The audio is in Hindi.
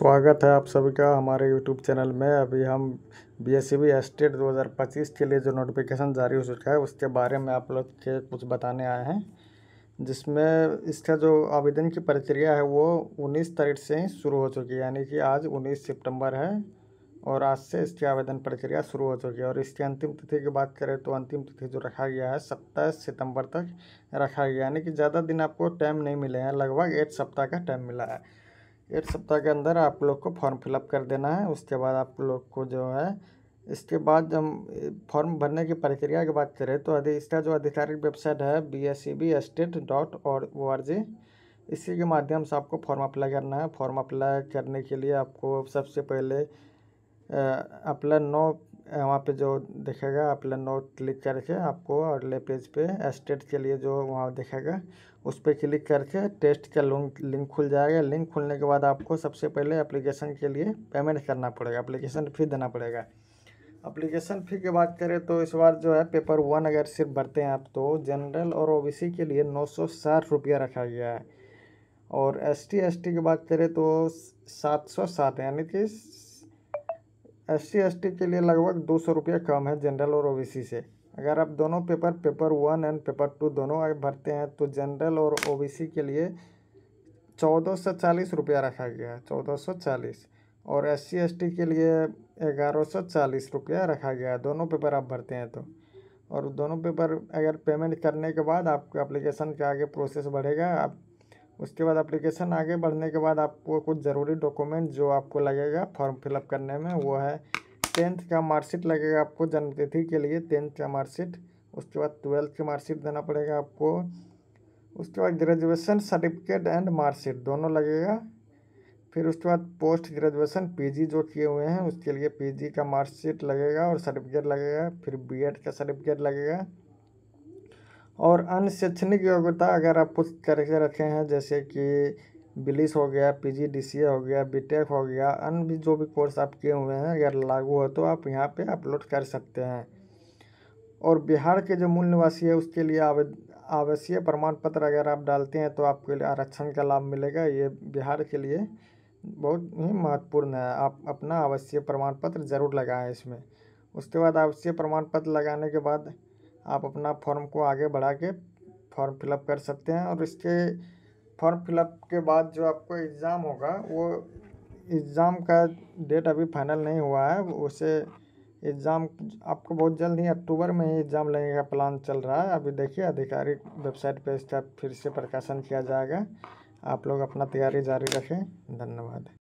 स्वागत है आप सभी का हमारे यूट्यूब चैनल में। अभी हम बीएसईबी एस्टेट 2025 के लिए जो नोटिफिकेशन जारी हो चुका है उसके बारे में आप लोग के कुछ बताने आए हैं, जिसमें इसका जो आवेदन की प्रक्रिया है वो 19 तारीख से ही शुरू हो चुकी है, यानी कि आज 19 सितंबर है और आज से इसकी आवेदन प्रक्रिया शुरू हो चुकी है। और इसकी अंतिम तिथि की बात करें तो अंतिम तिथि जो रखा गया है 27 सितंबर तक रखा गया, यानी कि ज़्यादा दिन आपको टाइम नहीं मिले हैं, लगभग 1 सप्ताह का टाइम मिला है। 1 सप्ताह के अंदर आप लोग को फॉर्म फिलअप कर देना है। उसके बाद आप लोग को जो है इसके बाद हम फॉर्म भरने की प्रक्रिया की बात करें तो इसका जो आधिकारिक वेबसाइट है BSEBestate.org, इसी के माध्यम से आपको फॉर्म अप्लाई करना है। फॉर्म अप्लाई करने के लिए आपको सबसे पहले अप्लाई नो, वहाँ पे जो दिखेगा अप्लाई नो क्लिक करके आपको अगले पेज पे एस्टेट के लिए जो वहाँ दिखेगा उस पर क्लिक करके टेस्ट का लिंक खुल जाएगा। लिंक खुलने के बाद आपको सबसे पहले एप्लीकेशन के लिए पेमेंट करना पड़ेगा, एप्लीकेशन फ़ी देना पड़ेगा। एप्लीकेशन फ़ी की बात करें तो इस बार जो है पेपर 1 अगर सिर्फ भरते हैं आप तो जनरल और ओबीसी के लिए 960 रुपया रखा गया है, और ST/ST की बात करें तो 707, यानी कि SC/ST के लिए लगभग 200 रुपया कम है जनरल और ओबीसी से। अगर आप दोनों पेपर 1 एंड पेपर 2 दोनों भरते हैं तो जनरल और ओबीसी के लिए 1440 रुपया रखा गया है, 1440, और SC/ST के लिए 1140 रुपया रखा गया है, दोनों पेपर आप भरते हैं तो। और दोनों पेपर अगर पेमेंट करने के बाद आपका एप्लीकेशन का आगे प्रोसेस बढ़ेगा। आप उसके बाद एप्लीकेशन आगे बढ़ने के बाद आपको कुछ ज़रूरी डॉक्यूमेंट जो आपको लगेगा फॉर्म फिलअप करने में वो है 10th का मार्कशीट लगेगा आपको, जन्मतिथि के लिए 10th का मार्कशीट। उसके बाद 12th की मार्कशीट देना पड़ेगा आपको। उसके बाद ग्रेजुएशन सर्टिफिकेट एंड मार्कशीट दोनों लगेगा। फिर उसके बाद पोस्ट ग्रेजुएशन PG जो किए हुए हैं उसके लिए PG का मार्कशीट लगेगा और सर्टिफिकेट लगेगा। फिर BEd का सर्टिफिकेट लगेगा। और अन्य शैक्षणिक योग्यता अगर आप कुछ करके रखे हैं जैसे कि बिलिस हो गया, PGDCA हो गया, BTech हो गया, अन्य भी जो भी कोर्स आप किए हुए हैं अगर लागू हो तो आप यहाँ पे अपलोड कर सकते हैं। और बिहार के जो मूल निवासी है उसके लिए आवासीय प्रमाण पत्र अगर आप डालते हैं तो आपके लिए आरक्षण का लाभ मिलेगा। ये बिहार के लिए बहुत ही महत्वपूर्ण है, आप अपना आवासीय प्रमाण पत्र ज़रूर लगाएं इसमें। उसके बाद आवासीय प्रमाण पत्र लगाने के बाद आप अपना फॉर्म को आगे बढ़ा के फॉर्म फिलअप कर सकते हैं। और इसके फॉर्म फिलअप के बाद जो आपको एग्ज़ाम होगा वो एग्ज़ाम का डेट अभी फाइनल नहीं हुआ है, उसे एग्ज़ाम आपको बहुत जल्द ही अक्टूबर में ही एग्ज़ाम लेने का प्लान चल रहा है। अभी देखिए आधिकारिक वेबसाइट पे इसका फिर से प्रकाशन किया जाएगा। आप लोग अपना तैयारी जारी रखें। धन्यवाद।